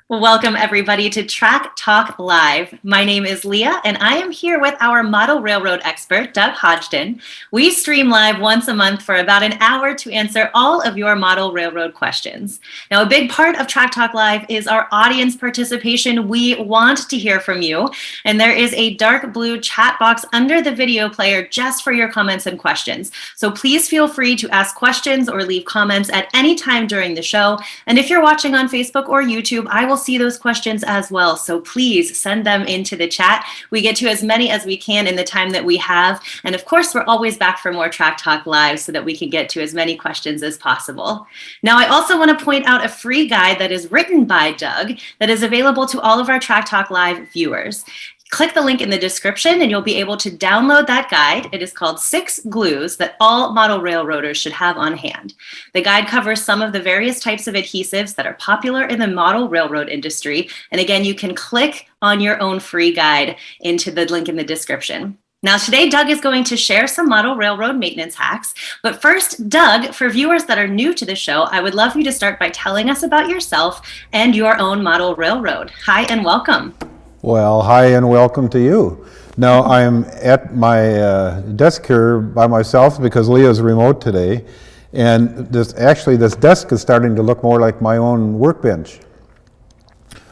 Welcome, everybody, to Track Talk Live. My name is Leah, and I am here with our model railroad expert, Doug Hodgdon. We stream live once a month for about an hour to answer all of your model railroad questions. Now, a big part of Track Talk Live is our audience participation. We want to hear from you, and there is a dark blue chat box under the video player just for your comments and questions. So please feel free to ask questions or leave comments at any time during the show. And if you're watching on Facebook or YouTube, I will see those questions as well. So please send them into the chat. We get to as many as we can in the time that we have. And of course, we're always back for more Track Talk Live so that we can get to as many questions as possible. Now, I also want to point out a free guide that is written by Doug that is available to all of our Track Talk Live viewers. Click the link in the description and you'll be able to download that guide. It is called 6 Glues That All Model Railroaders Should Have on Hand. The guide covers some of the various types of adhesives that are popular in the model railroad industry. And again, you can click on your own free guide into the link in the description. Now, today, Doug is going to share some model railroad maintenance hacks. But first, Doug, for viewers that are new to the show, I would love you to start by telling us about yourself and your own model railroad. Hi, and welcome. Well, hi and welcome to you. Now I'm at my desk here by myself because Leah's remote today, and this desk is starting to look more like my own workbench.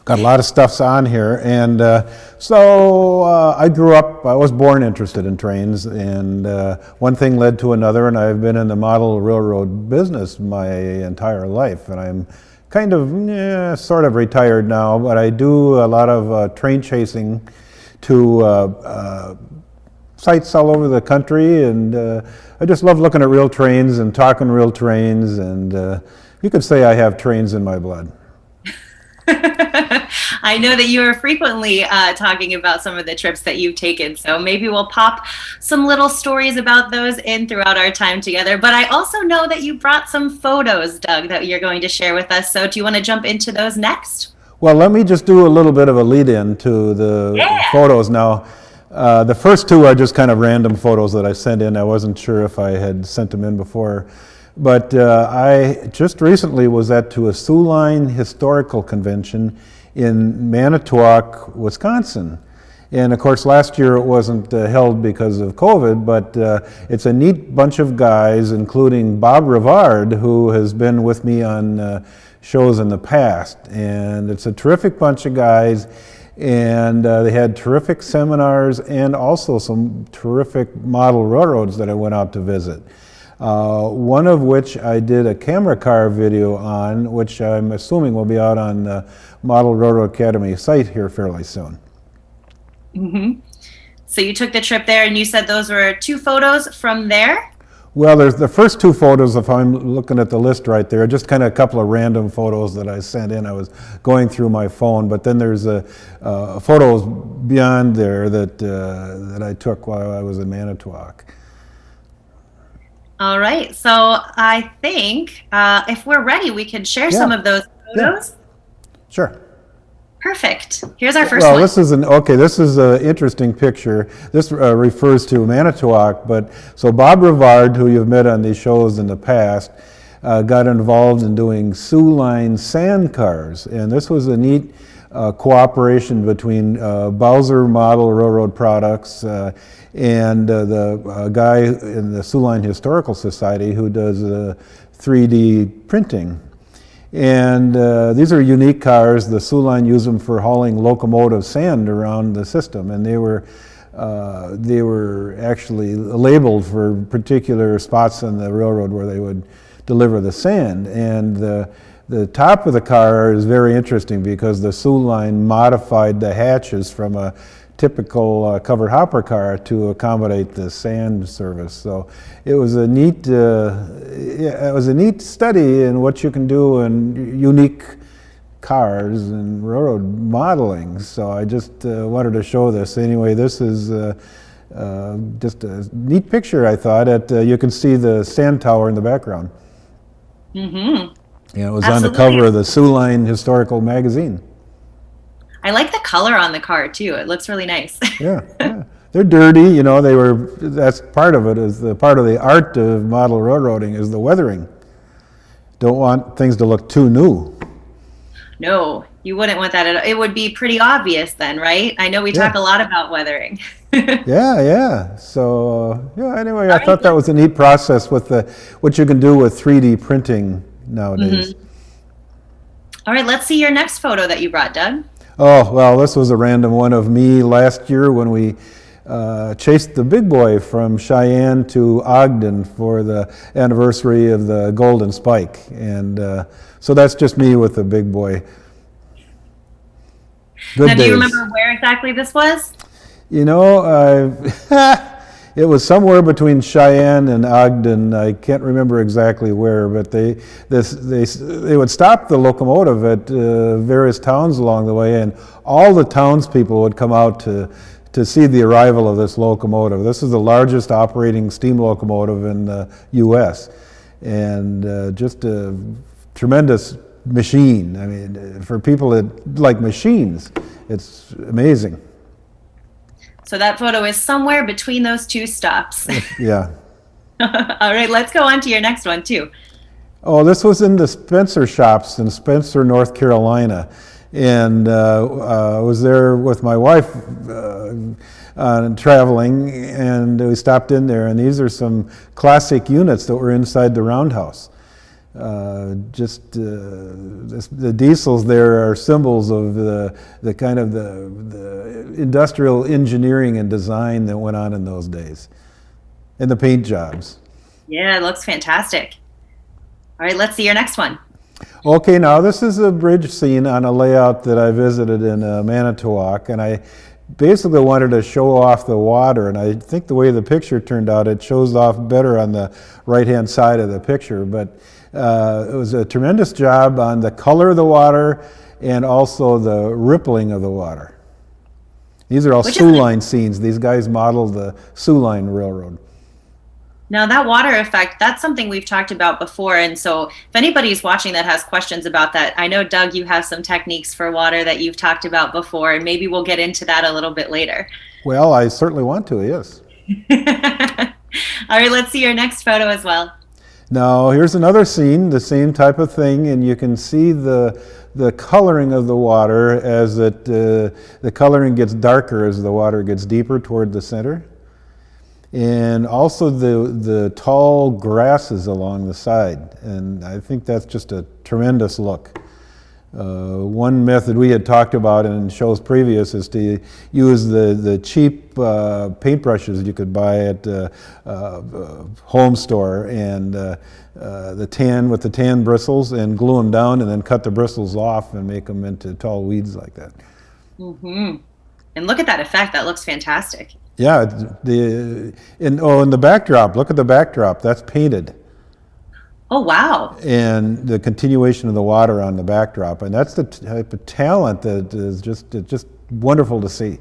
Got a lot of stuffs on here, and so I was born interested in trains, and one thing led to another, and I've been in the model railroad business my entire life, and I'm kind of sort of retired now, but I do a lot of train chasing to sites all over the country, and I just love looking at real trains and talking real trains, and you could say I have trains in my blood. I know that you are frequently talking about some of the trips that you've taken, so maybe we'll pop some little stories about those in throughout our time together. But I also know that you brought some photos, Doug, that you're going to share with us. So do you want to jump into those next? Well, let me just do a little bit of a lead-in to the photos now. The first two are just kind of random photos that I sent in. I wasn't sure if I had sent them in before. But I just recently was at a Sioux Line Historical Convention in Manitowoc, Wisconsin. And of course, last year it wasn't held because of COVID, but it's a neat bunch of guys, including Bob Rivard, who has been with me on shows in the past. And it's a terrific bunch of guys, and they had terrific seminars and also some terrific model railroads that I went out to visit. One of which I did a camera car video on, which I'm assuming will be out on the Model Railroad Academy site here fairly soon. Mm-hmm. So you took the trip there, and you said those were 2 photos from there? Well, there's the first 2 photos, if I'm looking at the list right there, just kind of a couple of random photos that I sent in. I was going through my phone, but then there's photos beyond there that I took while I was in Manitowoc. All right, so I think if we're ready, we can share some of those photos. Yeah. Sure. Perfect. Here's our first one. Well, this is an interesting picture. This refers to Manitowoc, but so Bob Rivard, who you've met on these shows in the past, got involved in doing Sioux Line sand cars, and this was a neat cooperation between Bowser Model Railroad Products and the guy in the Sioux Line Historical Society who does 3D printing. And these are unique cars. The Sioux Line used them for hauling locomotive sand around the system, and they were actually labeled for particular spots on the railroad where they would deliver the sand. And the top of the car is very interesting because the Sioux Line modified the hatches from a typical covered hopper car to accommodate the sand service. So it was a neat study in what you can do in unique cars and railroad modeling. So I just wanted to show this. Anyway, this is just a neat picture, I thought. You can see the sand tower in the background. Mm-hmm. Yeah, it was on the cover of the Sioux Line Historical Magazine. I like the color on the car too. It looks really nice. Yeah. They're dirty, that's part of it, is the part of the art of model railroading is the weathering. Don't want things to look too new. No, You wouldn't want that at all. It would be pretty obvious then, right? I know we talk Yeah. a lot about weathering. Yeah, yeah. So, yeah, anyway, All I right. thought that was a neat process with what you can do with 3D printing nowadays. All right, let's see your next photo that you brought, Doug. Oh, well, this was a random one of me last year when we chased the big boy from Cheyenne to Ogden for the anniversary of the Golden Spike. And so that's just me with the big boy. Good Now, do you days. remember where exactly this was? You know, it was somewhere between Cheyenne and Ogden. I can't remember exactly where, but they would stop the locomotive at various towns along the way, and all the townspeople would come out to see the arrival of this locomotive. This is the largest operating steam locomotive in the U.S. and just a tremendous machine. I mean, for people that like machines, it's amazing. So that photo is somewhere between those two stops. Yeah. All right, let's go on to your next one too. Oh, this was in the Spencer shops in Spencer, North Carolina. And I was there with my wife traveling, and we stopped in there. And these are some classic units that were inside the roundhouse. The diesels there are symbols of the kind of the industrial engineering and design that went on in those days, and the paint jobs. Yeah, it looks fantastic. All right, let's see your next one. Okay, now this is a bridge scene on a layout that I visited in Manitowoc, and I basically wanted to show off the water, and I think the way the picture turned out, it shows off better on the right-hand side of the picture, but it was a tremendous job on the color of the water and also the rippling of the water. These are all Sioux Line scenes. These guys modeled the Sioux Line Railroad. Now that water effect, that's something we've talked about before. And so if anybody's watching that has questions about that, I know, Doug, you have some techniques for water that you've talked about before, and maybe we'll get into that a little bit later. Well, I certainly want to, yes. All right, let's see your next photo as well. Now, here's another scene, the same type of thing, and you can see the coloring of the water as the coloring gets darker as the water gets deeper toward the center. And also the tall grasses along the side, and I think that's just a tremendous look. One method we had talked about in shows previous is to use the cheap paintbrushes you could buy at home store, and the tan bristles, and glue them down and then cut the bristles off and make them into tall weeds like that. Mm-hmm. And look at that effect. That looks fantastic. Yeah, in the backdrop, look at the backdrop. That's painted. Oh, wow. And the continuation of the water on the backdrop. And that's the type of talent that is just wonderful to see.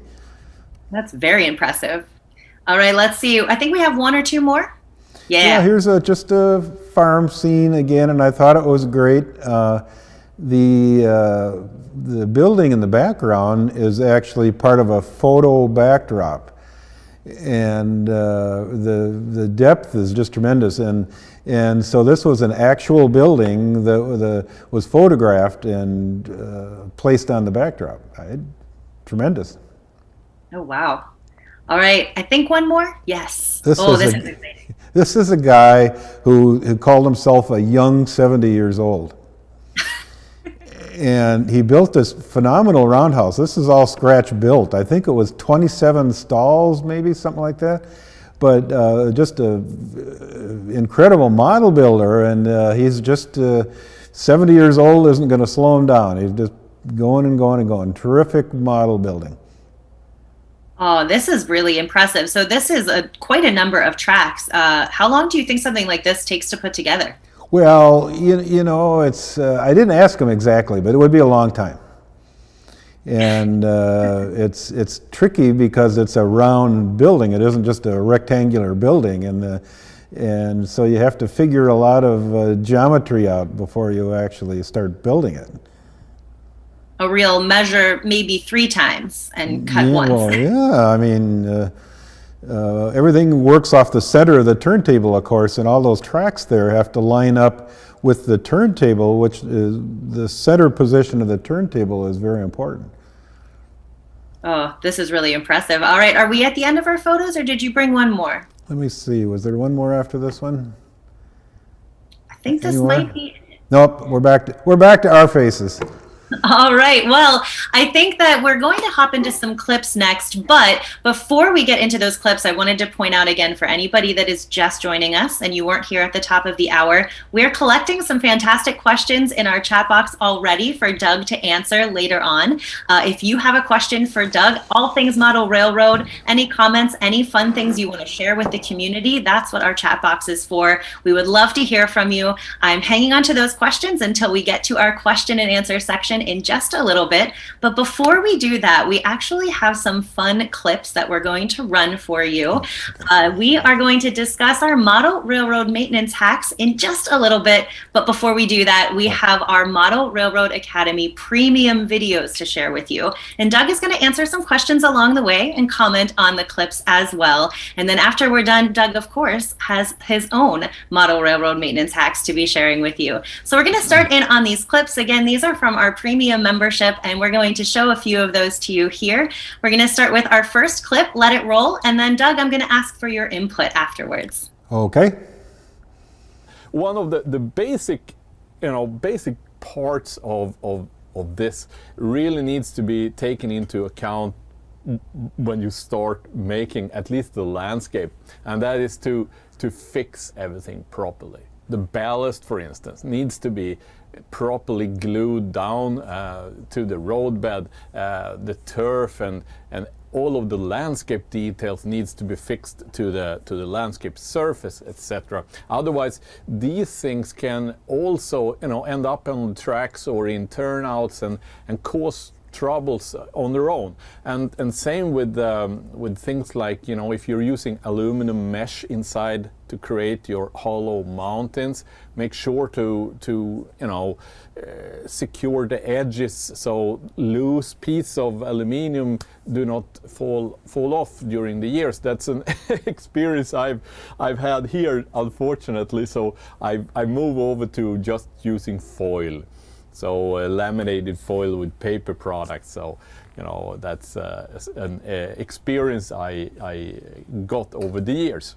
That's very impressive. All right, let's see. I think we have one or two more. Yeah, here's just a farm scene again, and I thought it was great. The building in the background is actually part of a photo backdrop. And the depth is just tremendous, and so this was an actual building that was photographed and placed on the backdrop. Tremendous. Oh, wow. All right, I think one more. Yes. This is exciting. This is a guy who called himself a young 70 years old. And he built this phenomenal roundhouse. This is all scratch built. I think it was 27 stalls, maybe something like that. But just an incredible model builder, and he's just 70 years old. Isn't going to slow him down. He's just going and going and going. Terrific model building. Oh, this is really impressive. So this is quite a number of tracks. How long do you think something like this takes to put together? Well, you know, it's I didn't ask him exactly, but it would be a long time. And it's tricky because it's a round building. It isn't just a rectangular building, and so you have to figure a lot of geometry out before you actually start building it. A real measure maybe 3 times and cut once. Well, yeah, I mean, Everything works off the center of the turntable, of course, and all those tracks there have to line up with the turntable, which is the center position of the turntable is very important. Oh, this is really impressive. All right, are we at the end of our photos, or did you bring one more? Let me see, was there one more after this one? I think this might be. Nope, we're back to our faces. All right. Well, I think that we're going to hop into some clips next. But before we get into those clips, I wanted to point out again for anybody that is just joining us and you weren't here at the top of the hour, we're collecting some fantastic questions in our chat box already for Doug to answer later on. If you have a question for Doug, all things model railroad, any comments, any fun things you want to share with the community, that's what our chat box is for. We would love to hear from you. I'm hanging on to those questions until we get to our question and answer section in just a little bit. But before we do that, we actually have some fun clips that we're going to run for you. We are going to discuss our model railroad maintenance hacks in just a little bit. But before we do that, we have our Model Railroad Academy premium videos to share with you. And Doug is going to answer some questions along the way and comment on the clips as well. And then after we're done, Doug, of course, has his own model railroad maintenance hacks to be sharing with you. So we're going to start in on these clips. Again, these are from our premium membership, and we're going to show a few of those to you here. We're going to start with our first clip, let it roll, and then Doug, I'm going to ask for your input afterwards. Okay. One of the basic, basic parts of this really needs to be taken into account when you start making at least the landscape, and that is to fix everything properly. The ballast, for instance, needs to be properly glued down to the roadbed, the turf, and all of the landscape details needs to be fixed to the landscape surface, etc. Otherwise, these things can also end up on tracks or in turnouts and cause troubles on their own. And same with things like, if you're using aluminum mesh inside to create your hollow mountains, make sure to secure the edges so loose pieces of aluminum do not fall off during the years. That's an experience I've had here, unfortunately. So I move over to just using foil. So laminated foil with paper products. So that's an experience I got over the years.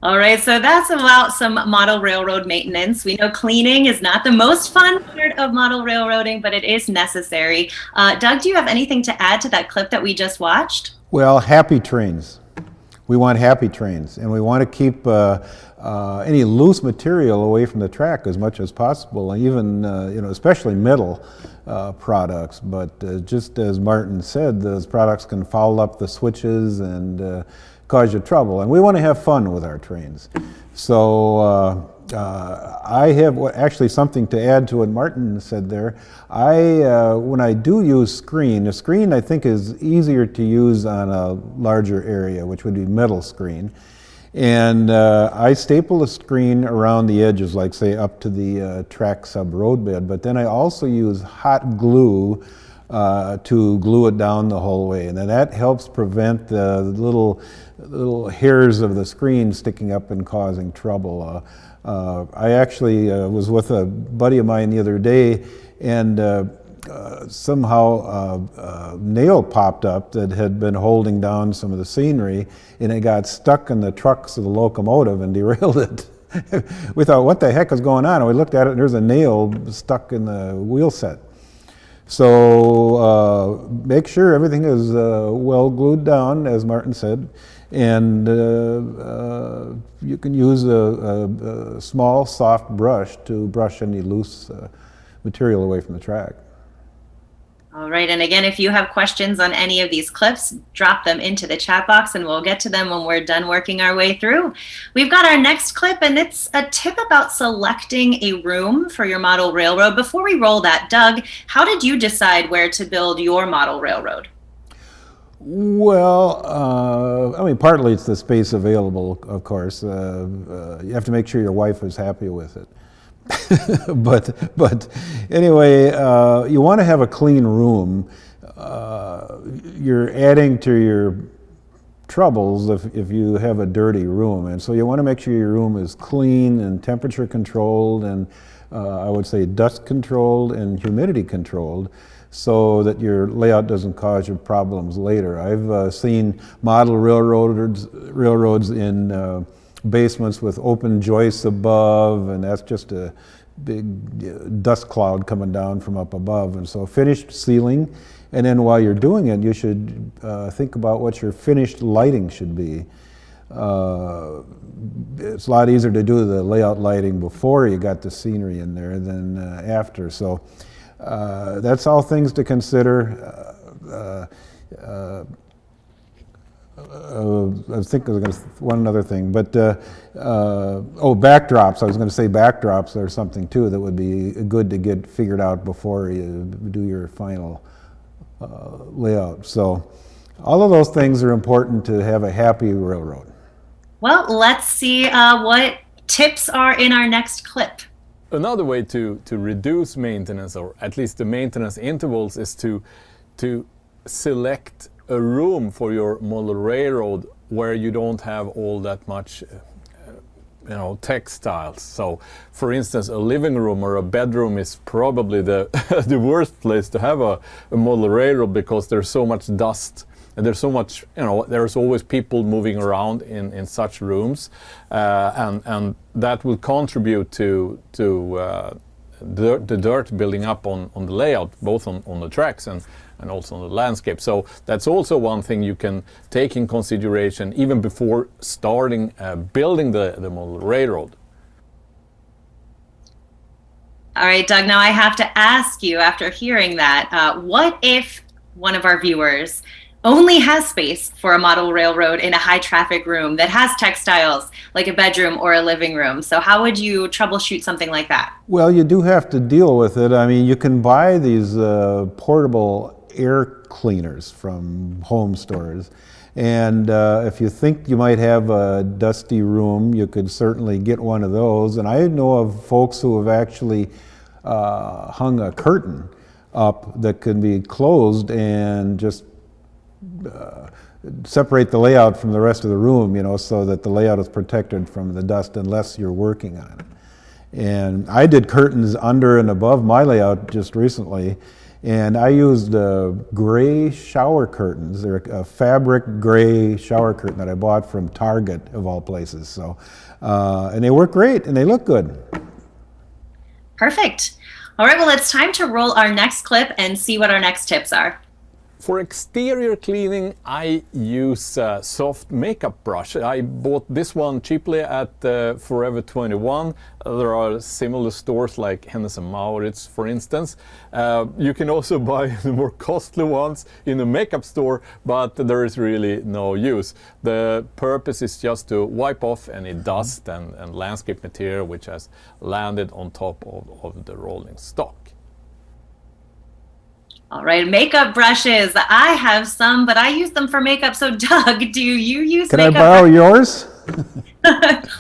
All right, so that's about some model railroad maintenance. We know cleaning is not the most fun part of model railroading, but it is necessary. Doug, do you have anything to add to that clip that we just watched? Well, happy trains. We want happy trains, and we want to keep any loose material away from the track as much as possible, even especially metal products. But just as Martin said, those products can foul up the switches and cause you trouble, and we want to have fun with our trains. So I have actually something to add to what Martin said there. When I do use screen, a screen I think is easier to use on a larger area, which would be metal screen. And I staple a screen around the edges, like say up to the track sub roadbed, but then I also use hot glue to glue it down the whole way. And then that helps prevent the little hairs of the screen sticking up and causing trouble. I actually was with a buddy of mine the other day, and somehow a nail popped up that had been holding down some of the scenery, and it got stuck in the trucks of the locomotive and derailed it. We thought, what the heck is going on? And we looked at it, and there's a nail stuck in the wheel set. So make sure everything is well glued down, as Martin said, and you can use a small, soft brush to brush any loose material away from the track. All right, and again, if you have questions on any of these clips, drop them into the chat box and we'll get to them when we're done working our way through. We've got our next clip, and it's a tip about selecting a room for your model railroad. Before we roll that, Doug, how did you decide where to build your model railroad? Well, partly it's the space available, of course. You have to make sure your wife is happy with it. but anyway, you want to have a clean room. You're adding to your troubles if you have a dirty room. And so you want to make sure your room is clean and temperature controlled and I would say dust controlled and humidity controlled, so that your layout doesn't cause you problems later. I've seen model railroads in basements with open joists above, and that's just a big dust cloud coming down from up above. And so finished ceiling, and then while you're doing it, you should think about what your finished lighting should be. It's a lot easier to do the layout lighting before you got the scenery in there than after. So that's all things to consider. I think I was going to one other thing, but backdrops. I was going to say backdrops are something too that would be good to get figured out before you do your final layout. So all of those things are important to have a happy railroad. Well, let's see what tips are in our next clip. Another way to reduce maintenance, or at least the maintenance intervals, is to select a room for your model railroad where you don't have all that much textiles. So for instance, a living room or a bedroom is probably the the worst place to have a model railroad, because there's so much dust and there's so much, there's always people moving around in such rooms, and that will contribute to the dirt building up on the layout, both on the tracks and also on the landscape. So that's also one thing you can take in consideration even before starting building the model railroad. All right, Doug, now I have to ask you, after hearing that, what if one of our viewers only has space for a model railroad in a high traffic room that has textiles, like a bedroom or a living room? So how would you troubleshoot something like that? Well, you do have to deal with it. I mean, you can buy these portable air cleaners from home stores. And if you think you might have a dusty room, you could certainly get one of those. And I know of folks who have actually hung a curtain up that can be closed and just separate the layout from the rest of the room, so that the layout is protected from the dust unless you're working on it. And I did curtains under and above my layout just recently, and I used gray shower curtains. They're a fabric gray shower curtain that I bought from Target, of all places. So, and they work great and they look good. Perfect. All right, well, it's time to roll our next clip and see what our next tips are. For exterior cleaning, I use soft makeup brush. I bought this one cheaply at Forever 21. There are similar stores like Hennes & Mauritz, for instance. You can also buy the more costly ones in the makeup store, but there is really no use. The purpose is just to wipe off any dust and landscape material which has landed on top of the rolling stock. All right, makeup brushes. I have some, but I use them for makeup. So Doug, do you use makeup? Can I borrow yours?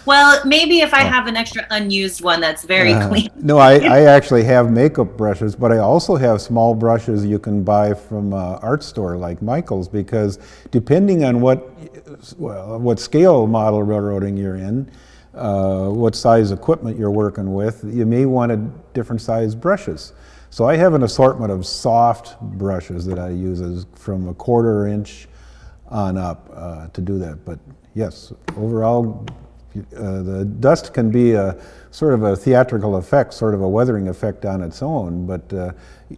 Well, maybe if I have an extra unused one that's very clean. No, I actually have makeup brushes, but I also have small brushes you can buy from an art store like Michael's, because depending on what scale model railroading you're in, what size equipment you're working with, you may want a different size brushes. So I have an assortment of soft brushes that I use from a 1/4 inch on up to do that. But yes, overall, the dust can be a sort of a theatrical effect, sort of a weathering effect on its own, but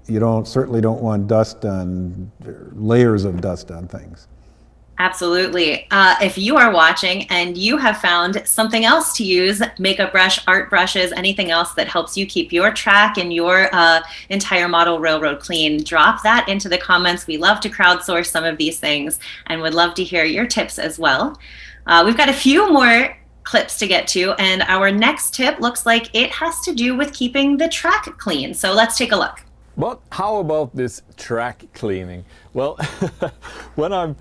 you certainly don't want dust on layers of dust on things. Absolutely. If you are watching and you have found something else to use, makeup brush, art brushes, anything else that helps you keep your track and your entire model railroad clean, drop that into the comments. We love to crowdsource some of these things and would love to hear your tips as well. We've got a few more clips to get to, and our next tip looks like it has to do with keeping the track clean. So let's take a look. But how about this track cleaning? Well, when I'm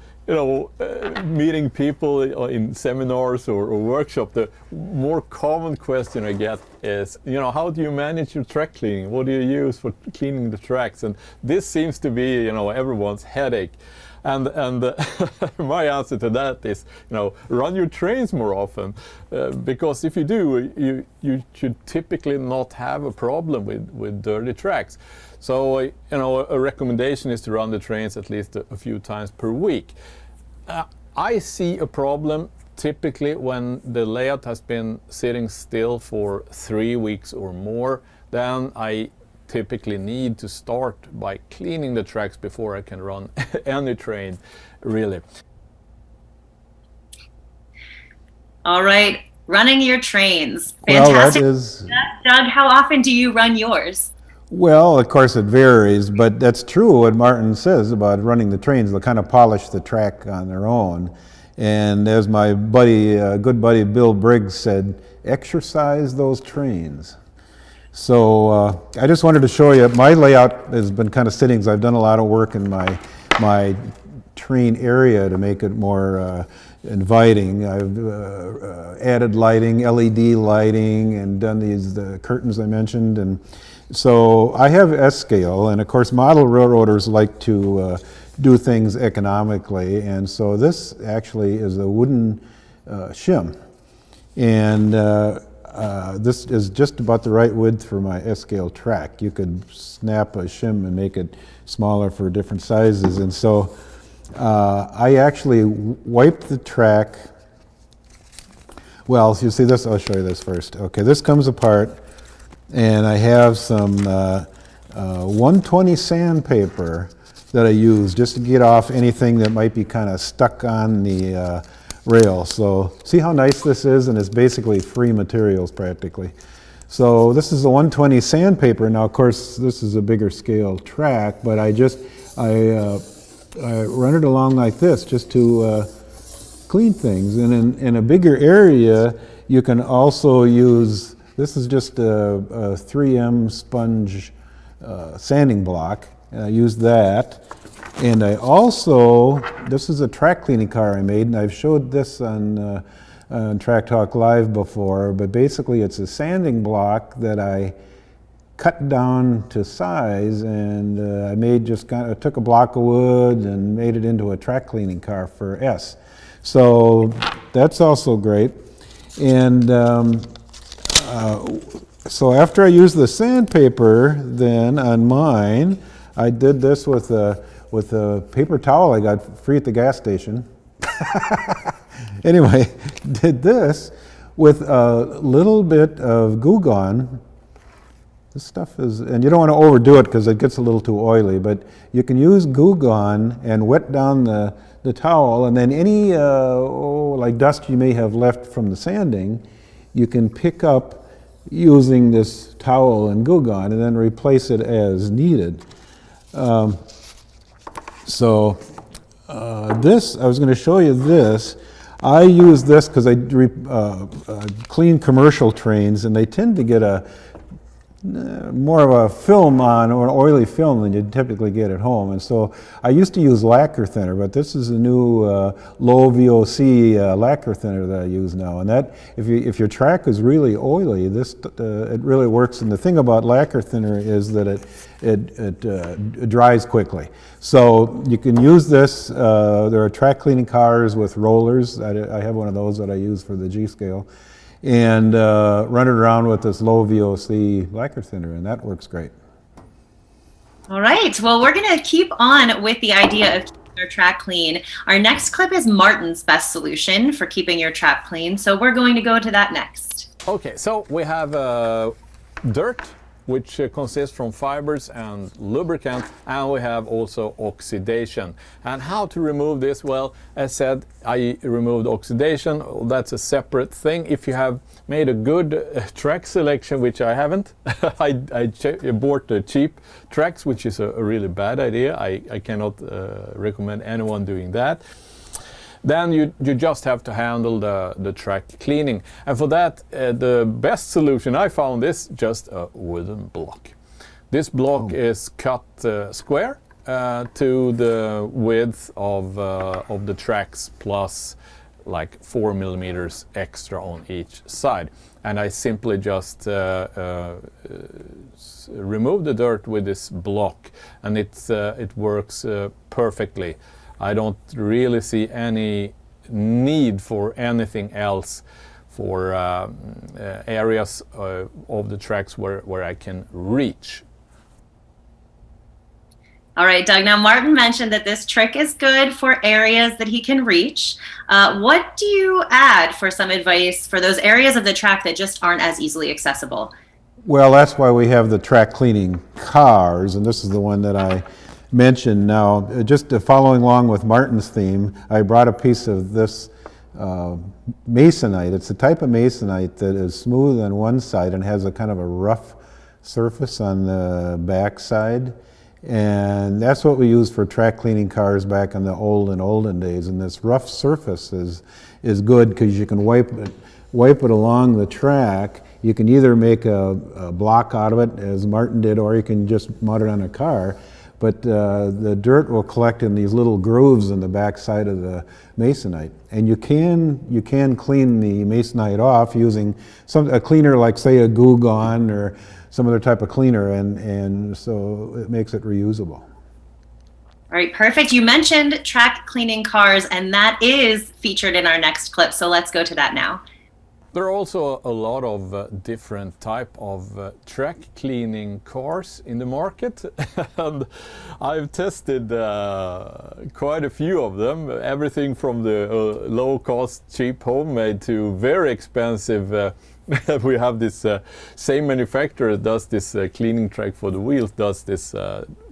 meeting people in seminars or workshop, the more common question I get is, how do you manage your track cleaning? What do you use for cleaning the tracks? And this seems to be, everyone's headache. And my answer to that is, run your trains more often, because if you do, you should typically not have a problem with dirty tracks. So a recommendation is to run the trains at least a few times per week. I see a problem typically when the layout has been sitting still for 3 weeks or more. Then I typically need to start by cleaning the tracks before I can run any train, really. All right, running your trains. Well, Fantastic. that is... Doug, how often do you run yours? Well, of course it varies, but that's true what Martin says about running the trains. They'll kind of polish the track on their own. And as my buddy, good buddy Bill Briggs said, exercise those trains. So I just wanted to show you, my layout has been kind of sitting, because I've done a lot of work in my train area to make it more inviting. I've added lighting, LED lighting, and done these curtains I mentioned. And so I have S-scale, and of course model railroaders like to do things economically, and so this actually is a wooden shim, and this is just about the right width for my S-scale track. You could snap a shim and make it smaller for different sizes, and so I actually wiped the track. Well, you see this, I'll show you this first. Okay, this comes apart, and I have some 120 sandpaper that I use just to get off anything that might be kind of stuck on the rail. So see how nice this is, and it's basically free materials practically. So this is a 120 sandpaper. Now of course this is a bigger scale track, but I run it along like this just to clean things. And in a bigger area you can also use, this is just a 3M sponge sanding block. And I use that. And I also, this is a track cleaning car I made, and I've showed this on Track Talk Live before, but basically it's a sanding block that I cut down to size, and I made I took a block of wood and made it into a track cleaning car for S. So that's also great. And so after I used the sandpaper then on mine, I did this with a paper towel I got free at the gas station. Anyway, did this with a little bit of Goo Gone. This stuff is, and you don't want to overdo it because it gets a little too oily, but you can use Goo Gone and wet down the towel, and then any like dust you may have left from the sanding, you can pick up using this towel and Goo Gone and then replace it as needed. This, I was going to show you this. I use this because I clean commercial trains, and they tend to get more of a film on, or an oily film, than you typically get at home. And so I used to use lacquer thinner, but this is a new low VOC lacquer thinner that I use now. And that, if your track is really oily, this it really works. And the thing about lacquer thinner is that it dries quickly. So you can use this. There are track cleaning cars with rollers. I have one of those that I use for the G scale. And run it around with this low VOC lacquer thinner, and that works great. All right, well, we're going to keep on with the idea of keeping your track clean. Our next clip is Martin's best solution for keeping your track clean, so we're going to go to that next. Okay, so we have dirt, which consists from fibers and lubricant, and we have also oxidation. And how to remove this? Well, as said, I removed oxidation. That's a separate thing. If you have made a good track selection, which I haven't, I bought the cheap tracks, which is a really bad idea. I cannot recommend anyone doing that. Then you just have to handle the track cleaning. And for that, the best solution I found is just a wooden block. This block is cut square to the width of the tracks, plus like 4 millimeters extra on each side. And I simply just remove the dirt with this block, and it works perfectly. I don't really see any need for anything else for areas of the tracks where I can reach. All right, Doug. Now, Martin mentioned that this trick is good for areas that he can reach. What do you add for some advice for those areas of the track that just aren't as easily accessible? Well, that's why we have the track cleaning cars, and this is the one that I mentioned. Now, just following along with Martin's theme, I brought a piece of this masonite. It's a type of masonite that is smooth on one side and has a kind of a rough surface on the back side. And that's what we used for track cleaning cars back in the olden days. And this rough surface is good because you can wipe it along the track. You can either make a block out of it, as Martin did, or you can just mud it on a car. But the dirt will collect in these little grooves in the back side of the masonite. And you can clean the masonite off using a cleaner like, say, a Goo Gone or some other type of cleaner, and so it makes it reusable. All right, perfect. You mentioned track cleaning cars, and that is featured in our next clip, so let's go to that now. There are also a lot of different type of track cleaning cars in the market, and I've tested quite a few of them. Everything from the low-cost, cheap homemade to very expensive. We have this same manufacturer that does this cleaning track for the wheels, does this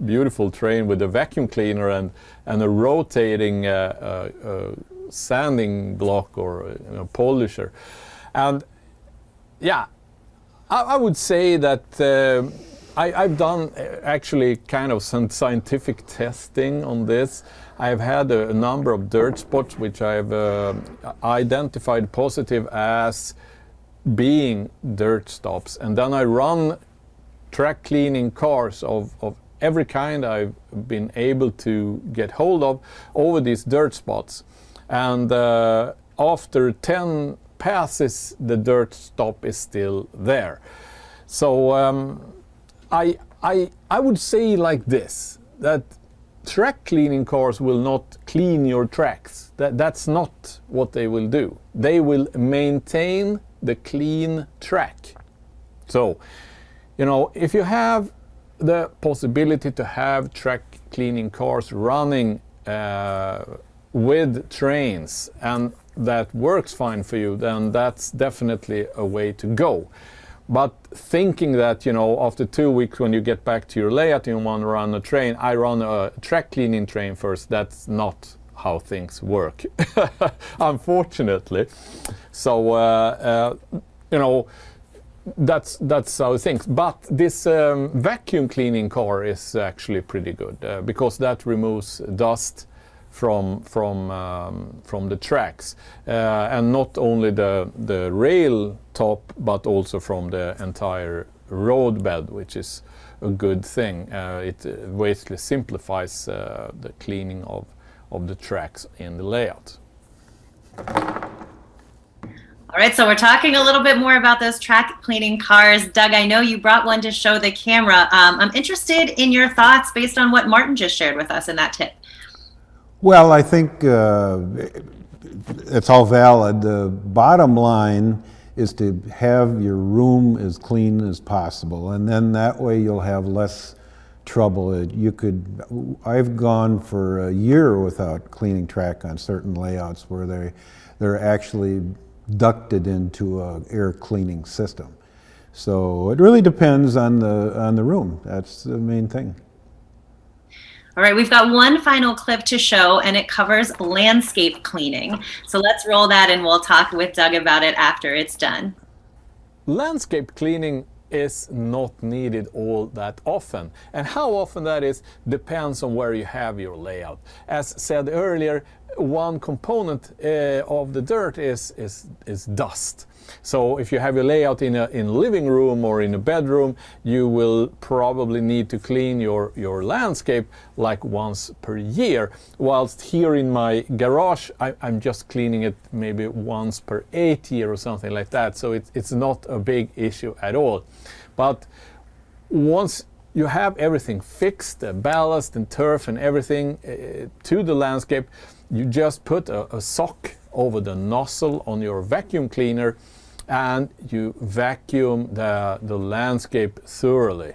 beautiful train with a vacuum cleaner and a rotating sanding block or polisher. And yeah, I would say that I've done actually kind of some scientific testing on this. I've had a number of dirt spots which I've identified positive as being dirt stops, and then I run track cleaning cars of every kind I've been able to get hold of over these dirt spots, and after 10 passes the dirt stop is still there. So I would say like this, that track cleaning cars will not clean your tracks. That's not what they will do. They will maintain the clean track. So, if you have the possibility to have track cleaning cars running with trains and that works fine for you, then that's definitely a way to go. But thinking that, after 2 weeks when you get back to your layout and you want to run a train, I run a track cleaning train first, that's not how things work, unfortunately. So, that's how it thinks. But this vacuum cleaning car is actually pretty good because that removes dust from the tracks, and not only the rail top, but also from the entire road bed, which is a good thing. It vastly simplifies the cleaning of the tracks in the layout. All right, so we're talking a little bit more about those track cleaning cars. Doug, I know you brought one to show the camera. I'm interested in your thoughts based on what Martin just shared with us in that tip. Well, I think it's all valid. The bottom line is to have your room as clean as possible, and then that way you'll have less trouble. I've gone for a year without cleaning track on certain layouts where they're actually ducted into an air cleaning system. So it really depends on the room. That's the main thing. All right, we've got one final clip to show, and it covers landscape cleaning. So let's roll that, and we'll talk with Doug about it after it's done. Landscape cleaning is not needed all that often, and how often that is depends on where you have your layout. As said earlier, one component of the dirt is dust. So if you have your layout in a living room or in a bedroom, you will probably need to clean your landscape like once per year. Whilst here in my garage, I'm just cleaning it maybe once per 8 years or something like that. So it's not a big issue at all. But once you have everything fixed, ballast and turf and everything to the landscape. You just put a sock over the nozzle on your vacuum cleaner and you vacuum the landscape thoroughly.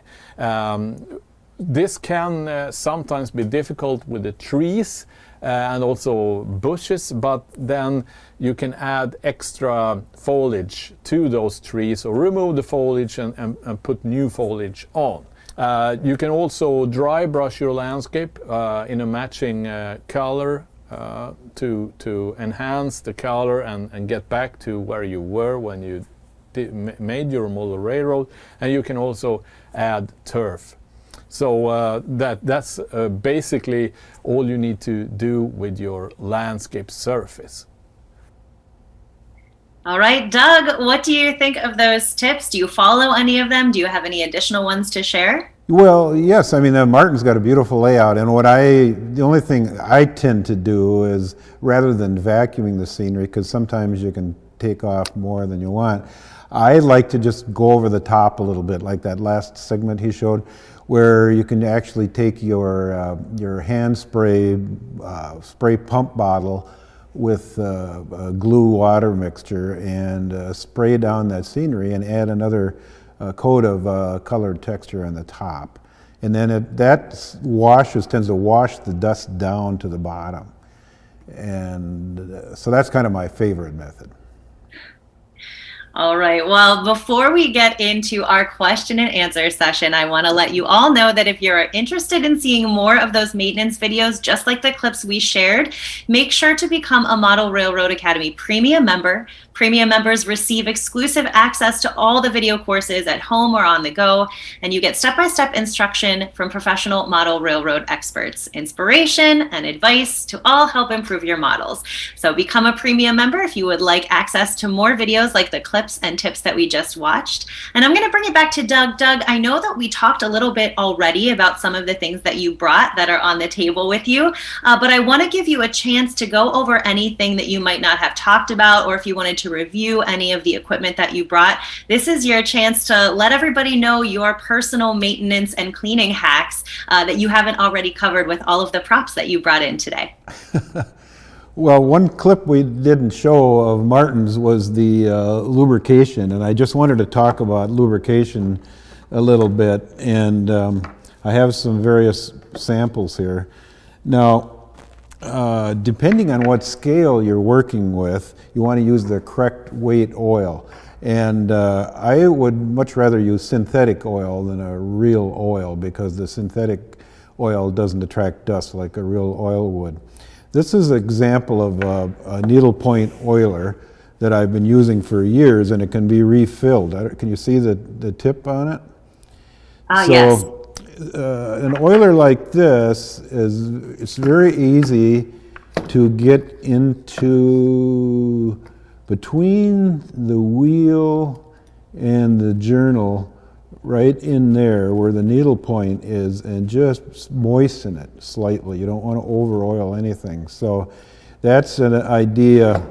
This can sometimes be difficult with the trees and also bushes, but then you can add extra foliage to those trees or remove the foliage and put new foliage on. You can also dry brush your landscape in a matching color to enhance the color and get back to where you were when you made your model railroad. And you can also add turf. So that's basically all you need to do with your landscape surface. All right, Doug, what do you think of those tips? Do you follow any of them? Do you have any additional ones to share? Well, yes. I mean, Martin's got a beautiful layout, and the only thing I tend to do is, rather than vacuuming the scenery, because sometimes you can take off more than you want, I like to just go over the top a little bit, like that last segment he showed, where you can actually take your hand spray pump bottle with a glue water mixture and spray down that scenery and add another coat of colored texture on the top. And then tends to wash the dust down to the bottom. And so that's kind of my favorite method. All right. Well, before we get into our question and answer session, I want to let you all know that if you're interested in seeing more of those maintenance videos, just like the clips we shared, make sure to become a Model Railroad Academy premium member. Premium members receive exclusive access to all the video courses at home or on the go, and you get step-by-step instruction from professional model railroad experts, inspiration and advice to all help improve your models. So become a premium member if you would like access to more videos like the clips and tips that we just watched. And I'm going to bring it back to Doug. Doug, I know that we talked a little bit already about some of the things that you brought that are on the table with you, but I want to give you a chance to go over anything that you might not have talked about, or if you wanted to review any of the equipment that you brought. This is your chance to let everybody know your personal maintenance and cleaning hacks that you haven't already covered with all of the props that you brought in today. Well, one clip we didn't show of Martin's was the lubrication, and I just wanted to talk about lubrication a little bit, and I have some various samples here. Now, depending on what scale you're working with, you want to use the correct weight oil. And I would much rather use synthetic oil than a real oil, because the synthetic oil doesn't attract dust like a real oil would. This is an example of a needlepoint oiler that I've been using for years, and it can be refilled. Can you see the tip on it? Yes. An oiler like this it's very easy to get into between the wheel and the journal, right in there where the needle point is, and just moisten it slightly. You don't want to over oil anything. So that's an idea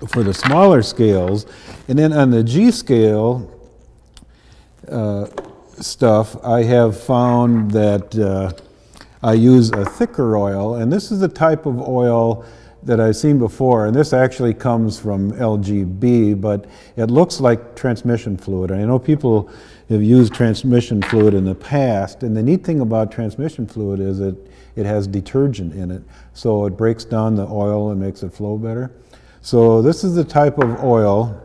for the smaller scales. And then on the G scale stuff, I have found that I use a thicker oil, and this is the type of oil that I've seen before, and this actually comes from LGB, but it looks like transmission fluid. I know people have used transmission fluid in the past, and the neat thing about transmission fluid is it has detergent in it, so it breaks down the oil and makes it flow better. So this is the type of oil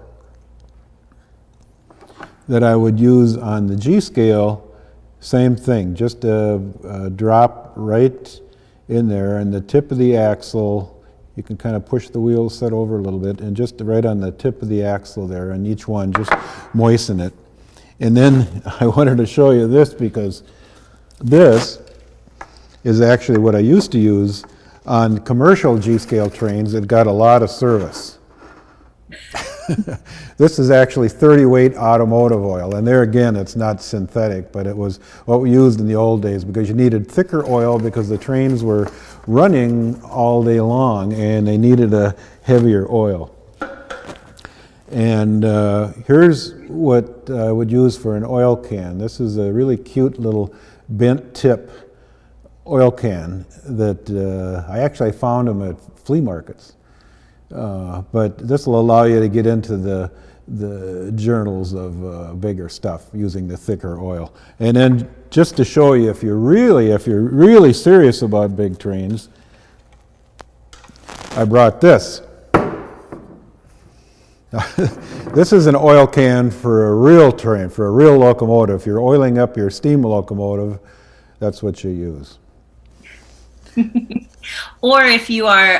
that I would use on the G scale. Same thing, just a drop right in there, and the tip of the axle, you can kind of push the wheel set over a little bit, and just right on the tip of the axle there, and each one just moisten it. And then I wanted to show you this, because this is actually what I used to use on commercial G-scale trains that got a lot of service. This is actually 30 weight automotive oil, and there again it's not synthetic, but it was what we used in the old days, because you needed thicker oil because the trains were running all day long and they needed a heavier oil. And here's what I would use for an oil can. This is a really cute little bent tip oil can that I actually found them at flea markets. But this will allow you to get into the journals of bigger stuff using the thicker oil. And then just to show you, if you're really serious about big trains, I brought this. This is an oil can for a real train, for a real locomotive. If you're oiling up your steam locomotive, that's what you use. Or if you are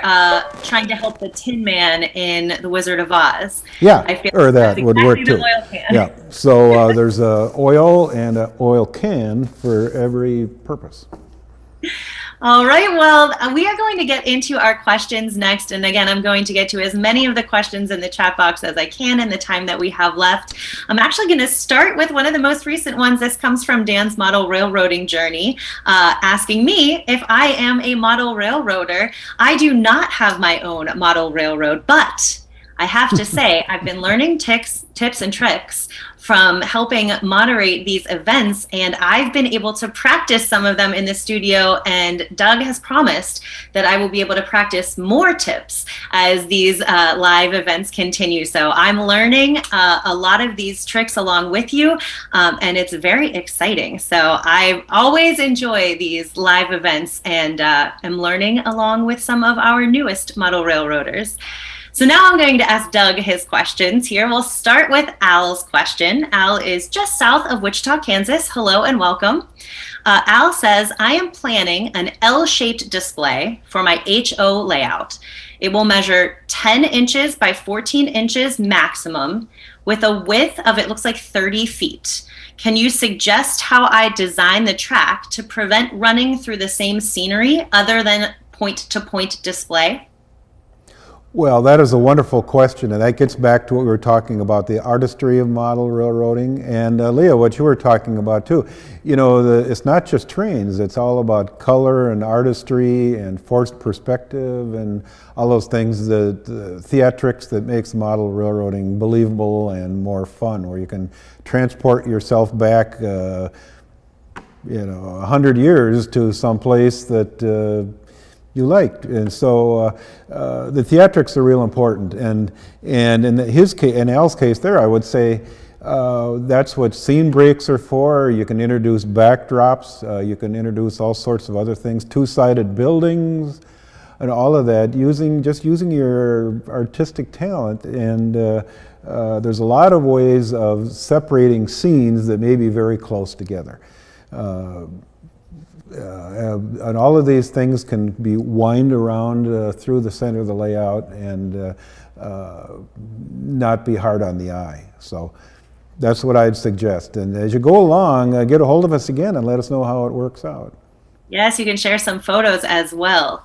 trying to help the Tin Man in The Wizard of Oz. Yeah, I feel or that that's would exactly work too. the oil can. Yeah, so there's a oil and an oil can for every purpose. All right, well, we are going to get into our questions next. And again, I'm going to get to as many of the questions in the chat box as I can in the time that we have left. I'm actually going to start with one of the most recent ones. This comes from Dan's model railroading journey, asking me if I am a model railroader. I do not have my own model railroad, but I have to say I've been learning tips and tricks from helping moderate these events, and I've been able to practice some of them in the studio, and Doug has promised that I will be able to practice more tips as these live events continue. So I'm learning a lot of these tricks along with you, and it's very exciting. So I always enjoy these live events, and am learning along with some of our newest model railroaders. So now I'm going to ask Doug his questions here. We'll start with Al's question. Al is just south of Wichita, Kansas. Hello and welcome. Al says, I am planning an L-shaped display for my HO layout. It will measure 10 inches by 14 inches maximum with a width of, it looks like 30 feet. Can you suggest how I design the track to prevent running through the same scenery other than point-to-point display? Well, that is a wonderful question, and that gets back to what we were talking about, the artistry of model railroading, and Leah, what you were talking about too. You know, it's not just trains, it's all about color and artistry and forced perspective and all those things, the theatrics that makes model railroading believable and more fun, where you can transport yourself back 100 years to some place that you liked. And so the theatrics are real important, and in his case, in Al's case there, I would say that's what scene breaks are for. You can introduce backdrops, you can introduce all sorts of other things, two-sided buildings and all of that, just using your artistic talent. And there's a lot of ways of separating scenes that may be very close together. And all of these things can be wind around through the center of the layout and not be hard on the eye. So that's what I'd suggest. And as you go along, get a hold of us again and let us know how it works out. Yes, you can share some photos as well.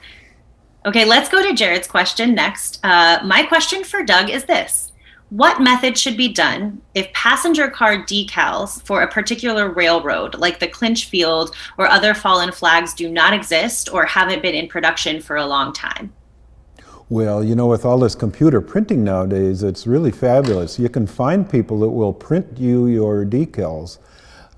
Okay, let's go to Jared's question next. My question for Doug is this. What method should be done if passenger car decals for a particular railroad, like the Clinch Field or other fallen flags, do not exist or haven't been in production for a long time? Well, you know, with all this computer printing nowadays, it's really fabulous. You can find people that will print you your decals.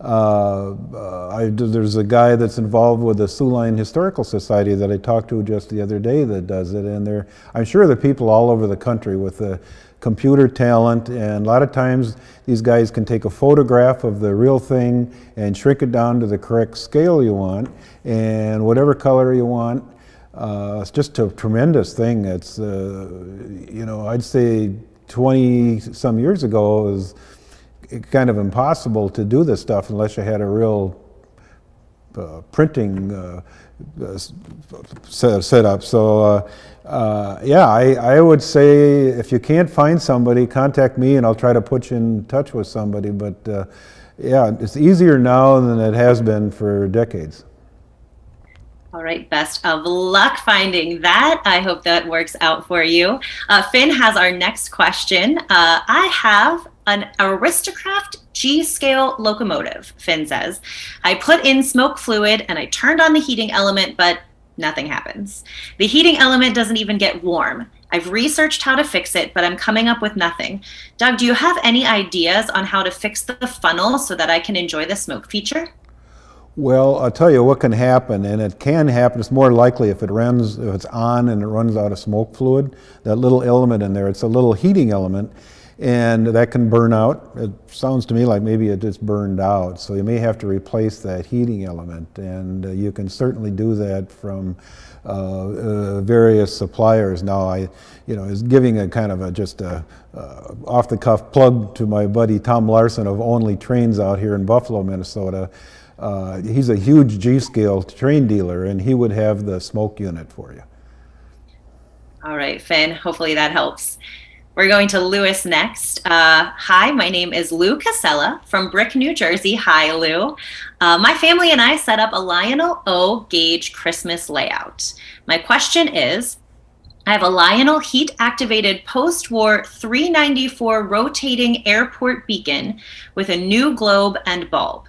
There's a guy that's involved with the Sioux Line Historical Society that I talked to just the other day that does it, and I'm sure there are people all over the country with the computer talent, and a lot of times these guys can take a photograph of the real thing and shrink it down to the correct scale you want and whatever color you want. It's just a tremendous thing. It's I'd say 20 some years ago it was kind of impossible to do this stuff unless you had a real printing set up. So I would say if you can't find somebody, contact me and I'll try to put you in touch with somebody. But it's easier now than it has been for decades. All right, best of luck finding that. I hope that works out for you. Finn has our next question. I have an Aristocraft G-scale locomotive, Finn says. I put in smoke fluid and I turned on the heating element, but Nothing happens. The heating element doesn't even get warm. I've researched how to fix it, but I'm coming up with nothing. Doug, do you have any ideas on how to fix the funnel so that I can enjoy the smoke feature? Well, I'll tell you what can happen, and it can happen. It's more likely if it's on and it runs out of smoke fluid, that little element in there, it's a little heating element, and that can burn out. It sounds to me like maybe it just burned out, so you may have to replace that heating element, and you can certainly do that from various suppliers. Now, is giving a kind of off-the-cuff plug to my buddy Tom Larson of Only Trains out here in Buffalo, Minnesota. He's a huge G-scale train dealer, and he would have the smoke unit for you. All right, Finn, hopefully that helps. We're going to Lewis next. Hi, my name is Lou Casella from Brick, New Jersey. Hi, Lou. My family and I set up a Lionel O gauge Christmas layout. My question is, I have a Lionel heat-activated post-war 394 rotating airport beacon with a new globe and bulb.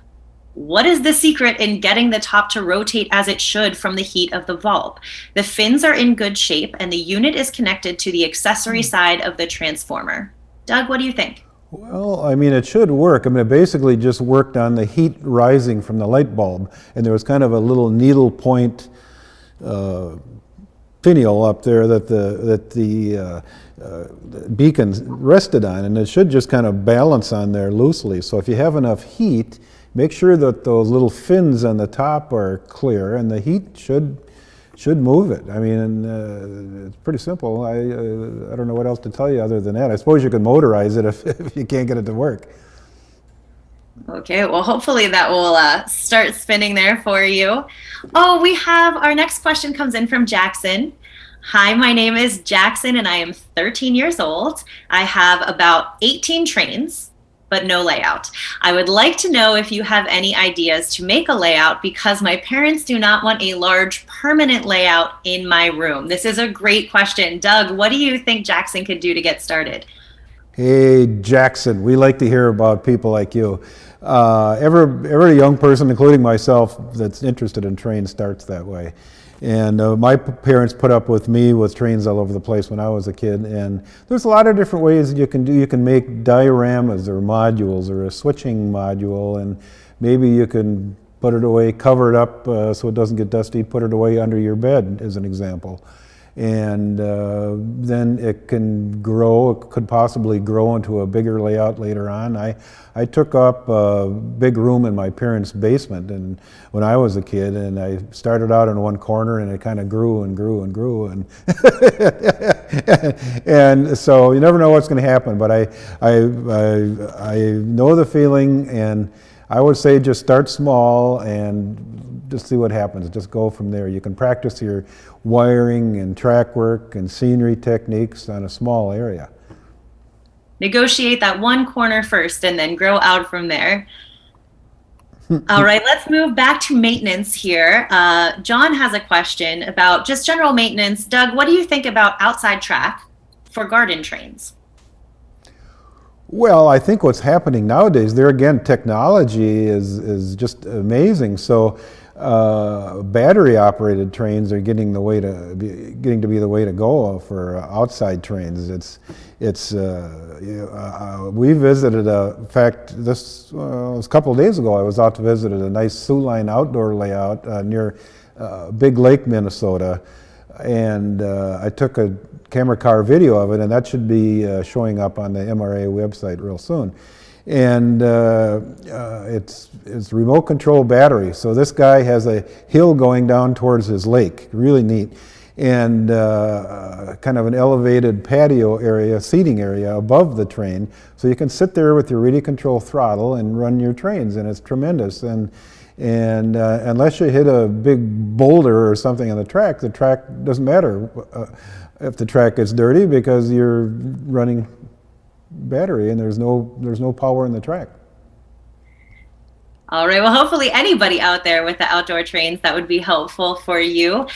What is the secret in getting the top to rotate as it should from the heat of the bulb? The fins are in good shape and the unit is connected to the accessory side of the transformer. Doug, what do you think? Well, I mean, it should work. I mean, it basically just worked on the heat rising from the light bulb, and there was kind of a little needlepoint finial up there that the beacon rested on, and it should just kind of balance on there loosely. So if you have enough heat, make sure that those little fins on the top are clear, and the heat should move it. I mean, it's pretty simple. I don't know what else to tell you other than that. I suppose you could motorize it if you can't get it to work. Okay, well, hopefully that will start spinning there for you. Oh, we have our next question comes in from Jackson. Hi, my name is Jackson, and I am 13 years old. I have about 18 trains, but no layout. I would like to know if you have any ideas to make a layout because my parents do not want a large permanent layout in my room. This is a great question. Doug, what do you think Jackson could do to get started? Hey, Jackson, we like to hear about people like you. Every young person, including myself, that's interested in trains starts that way. And my parents put up with me with trains all over the place when I was a kid, and there's a lot of different ways you can do. You can make dioramas or modules or a switching module, and maybe you can put it away, cover it up so it doesn't get dusty, put it away under your bed as an example. And then it can grow, it could possibly grow into a bigger layout later on. I took up a big room in my parents' basement and when I was a kid, and I started out in one corner and it kind of grew and grew and grew, and and so you never know what's going to happen, but I know the feeling, and I would say just start small and just see what happens. Just go from there. You can practice your wiring and track work and scenery techniques on a small area. Negotiate that one corner first and then grow out from there. All right, let's move back to maintenance here. John has a question about just general maintenance. Doug, what do you think about outside track for garden trains? Well, I think what's happening nowadays, there again, technology is just amazing. So battery-operated trains are getting to be the way to go for outside trains. We visited in fact, this was a couple of days ago. I was out to visit a nice Sioux line outdoor layout near Big Lake, Minnesota, and I took a camera car video of it, and that should be showing up on the MRA website real soon. And it's remote control battery. So this guy has a hill going down towards his lake, really neat, and kind of an elevated patio area, seating area above the train. So you can sit there with your radio control throttle and run your trains, and it's tremendous. And unless you hit a big boulder or something on the track doesn't matter if the track gets dirty because you're running battery and there's no power in the track. All right. Well, hopefully anybody out there with the outdoor trains, that would be helpful for you.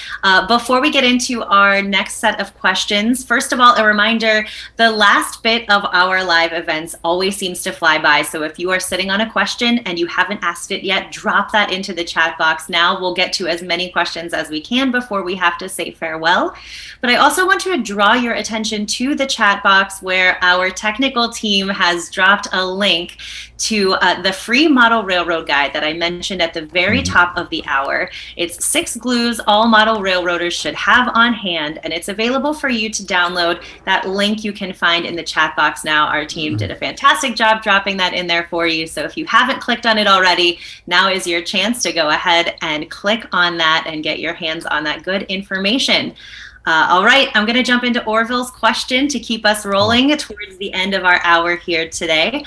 Before we get into our next set of questions, first of all, a reminder, the last bit of our live events always seems to fly by. So if you are sitting on a question and you haven't asked it yet, drop that into the chat box now. We'll get to as many questions as we can before we have to say farewell. But I also want to draw your attention to the chat box where our technical team has dropped a link to the free model railroad guide that I mentioned at the very top of the hour. It's 6 glues all model railroaders should have on hand, and it's available for you to download. That link you can find in the chat box now. Our team did a fantastic job dropping that in there for you. So if you haven't clicked on it already, now is your chance to go ahead and click on that and get your hands on that good information. All right, I'm going to jump into Orville's question to keep us rolling towards the end of our hour here today.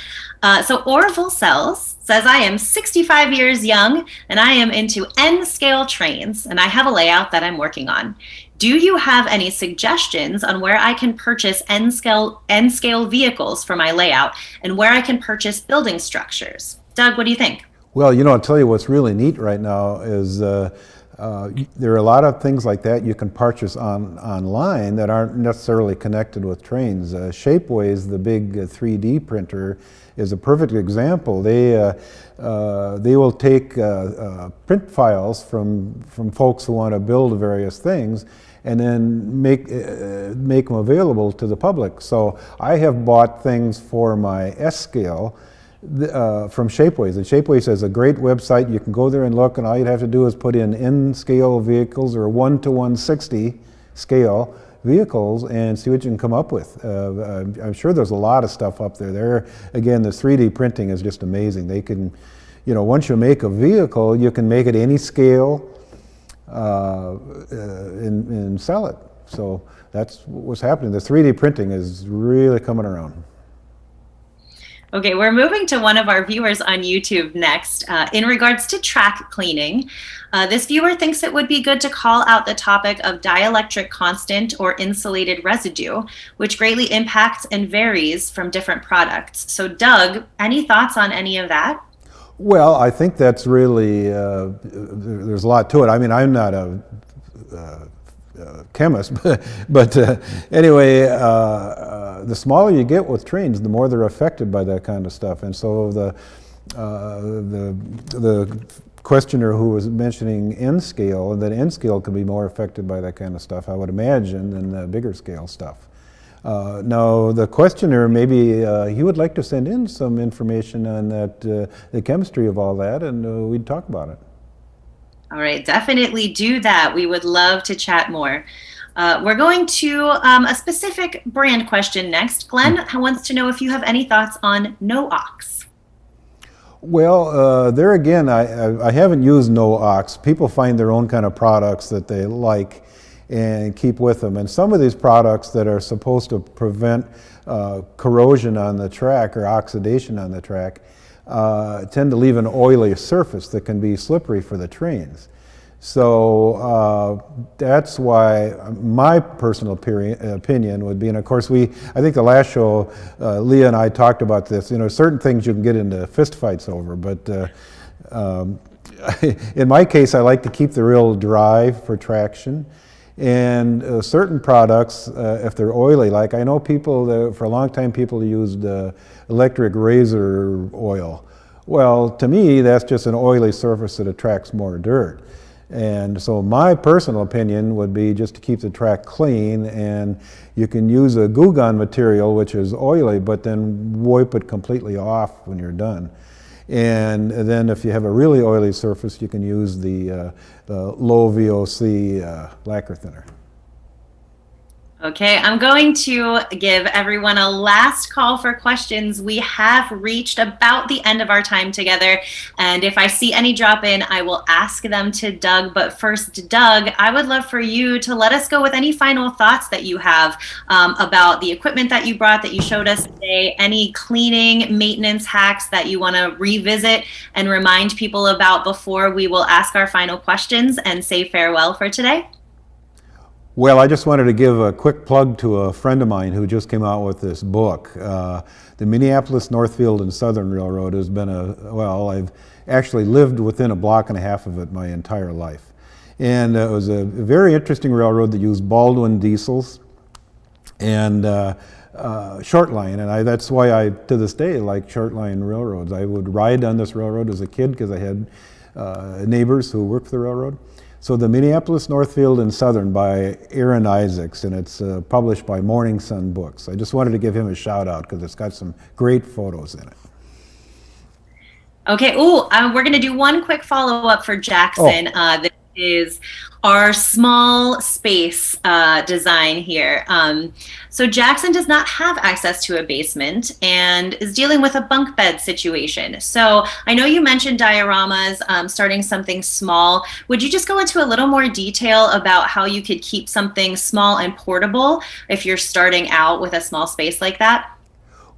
So Orville says, I am 65 years young and I am into N-scale trains and I have a layout that I'm working on. Do you have any suggestions on where I can purchase N-scale vehicles for my layout and where I can purchase building structures? Doug, what do you think? Well, I'll tell you what's really neat right now is there are a lot of things like that you can purchase online that aren't necessarily connected with trains. Shapeways, the big 3D printer, is a perfect example. They will take print files from folks who want to build various things and then make them available to the public. So I have bought things for my S-scale from Shapeways. And Shapeways has a great website. You can go there and look, and all you'd have to do is put in N-scale vehicles or 1:160 scale vehicles and see what you can come up with. I'm sure there's a lot of stuff up there. Again, the 3D printing is just amazing. They can, once you make a vehicle, you can make it any scale and sell it. So that's what's happening. The 3D printing is really coming around. Okay, we're moving to one of our viewers on YouTube next. In regards to track cleaning, this viewer thinks it would be good to call out the topic of dielectric constant or insulated residue, which greatly impacts and varies from different products. So Doug, any thoughts on any of that? Well, I think that's really, there's a lot to it. I mean, I'm not a chemist, but anyway, the smaller you get with trains, the more they're affected by that kind of stuff. And so the questioner who was mentioning N-scale, and that N-scale could be more affected by that kind of stuff, I would imagine, than the bigger scale stuff. Now, the questioner, maybe he would like to send in some information on that, the chemistry of all that, and we'd talk about it. All right, definitely do that. We would love to chat more. We're going to a specific brand question next. Glenn wants to know if you have any thoughts on no-ox. Well, there again, I haven't used no-ox. People find their own kind of products that they like and keep with them. And some of these products that are supposed to prevent corrosion on the track or oxidation on the track tend to leave an oily surface that can be slippery for the trains. So that's why my personal opinion would be, and of course I think the last show, Leah and I talked about this, certain things you can get into fistfights over, but in my case I like to keep the real drive for traction. And certain products, if they're oily, like I know people, for a long time people used electric razor oil. Well, to me, that's just an oily surface that attracts more dirt. And so my personal opinion would be just to keep the track clean, and you can use a glue gun material, which is oily, but then wipe it completely off when you're done. And then if you have a really oily surface, you can use the low VOC lacquer thinner. Okay, I'm going to give everyone a last call for questions. We have reached about the end of our time together, and if I see any drop in, I will ask them to Doug. But first, Doug, I would love for you to let us go with any final thoughts that you have about the equipment that you brought, that you showed us today, any cleaning, maintenance hacks that you want to revisit and remind people about before we will ask our final questions and say farewell for today. Well, I just wanted to give a quick plug to a friend of mine who just came out with this book. The Minneapolis, Northfield, and Southern Railroad has been I've actually lived within a block and a half of it my entire life. And it was a very interesting railroad that used Baldwin diesels and short line. And that's why I, to this day, like short line railroads. I would ride on this railroad as a kid because I had neighbors who worked for the railroad. So the Minneapolis, Northfield, and Southern by Aaron Isaacs, and it's published by Morning Sun Books. I just wanted to give him a shout out because it's got some great photos in it. Okay, we're gonna do one quick follow-up for Jackson. This is our small space design here. So Jackson does not have access to a basement and is dealing with a bunk bed situation. So I know you mentioned dioramas, starting something small. Would you just go into a little more detail about how you could keep something small and portable if you're starting out with a small space like that?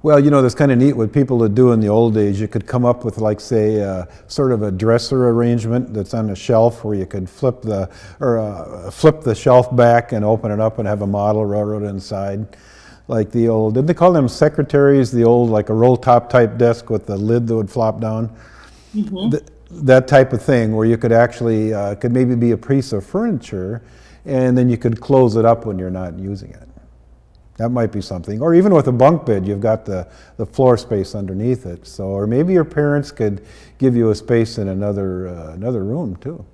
Well, you know, that's kind of neat what people would do in the old days. You could come up with, like, say, sort of a dresser arrangement that's on a shelf where you could flip the shelf back and open it up and have a model railroad inside. Like the old, didn't they call them secretaries? The old, like a roll top type desk with the lid that would flop down. Mm-hmm. That type of thing where you could actually, could maybe be a piece of furniture and then you could close it up when you're not using it. That might be something. Or even with a bunk bed, you've got the floor space underneath it. So, or maybe your parents could give you a space in another room too.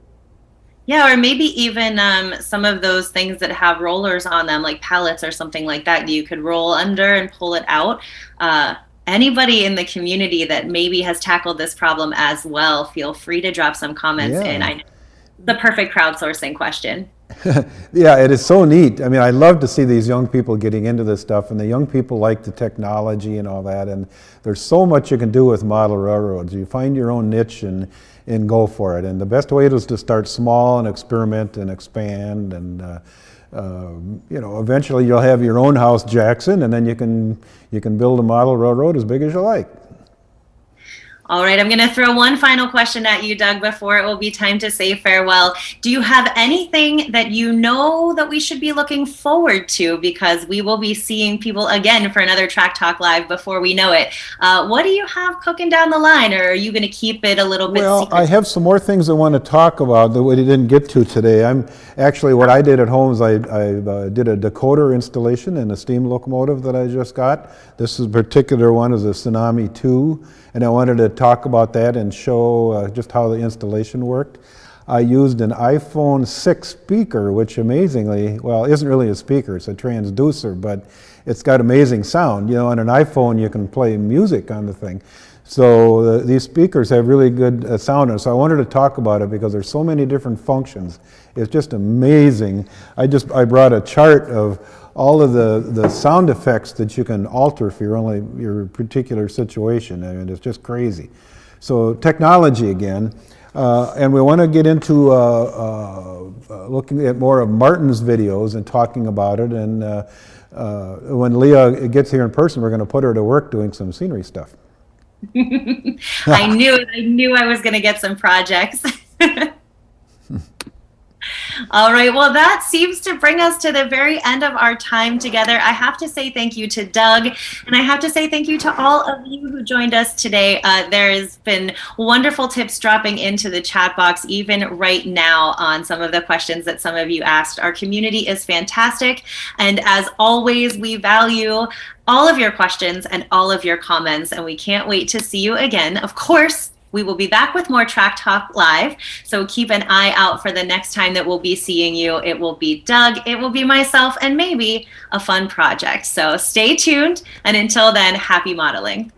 Yeah, or maybe even some of those things that have rollers on them, like pallets or something like that, you could roll under and pull it out. Anybody in the community that maybe has tackled this problem as well, feel free to drop some comments in. I know the perfect crowdsourcing question. Yeah, it is so neat. I mean, I love to see these young people getting into this stuff, and the young people like the technology and all that, and there's so much you can do with model railroads. You find your own niche and go for it, and the best way is to start small and experiment and expand, and you know, eventually you'll have your own house, Jackson, and then you can build a model railroad as big as you like. All right, I'm going to throw one final question at you, Doug, before it will be time to say farewell. Do you have anything that you know that we should be looking forward to? Because we will be seeing people again for another Track Talk Live before we know it. What do you have cooking down the line, or are you going to keep it a little bit secret? Well, I have some more things I want to talk about that we didn't get to today. What I did at home is I did a decoder installation in a steam locomotive that I just got. This particular one is a Tsunami 2. And I wanted to talk about that and show just how the installation worked. I used an iPhone 6 speaker, which amazingly, well, isn't really a speaker, it's a transducer, but it's got amazing sound. You know, on an iPhone you can play music on the thing. So these speakers have really good sound. And so I wanted to talk about it because there's so many different functions. It's just amazing. I brought a chart of all of the sound effects that you can alter for your particular situation. I mean, it's just crazy. So technology again, and we want to get into looking at more of Martin's videos and talking about it. And when Leah gets here in person, we're going to put her to work doing some scenery stuff. I knew I was going to get some projects. All right, well, that seems to bring us to the very end of our time together. I have to say thank you to Doug, and I have to say thank you to all of you who joined us today. There has been wonderful tips dropping into the chat box, even right now, on some of the questions that some of you asked. Our community is fantastic, and as always, we value all of your questions and all of your comments, and we can't wait to see you again. Of course, we will be back with more Track Talk Live, so keep an eye out for the next time that we'll be seeing you. It will be Doug, it will be myself, and maybe a fun project. So stay tuned, and until then, happy modeling.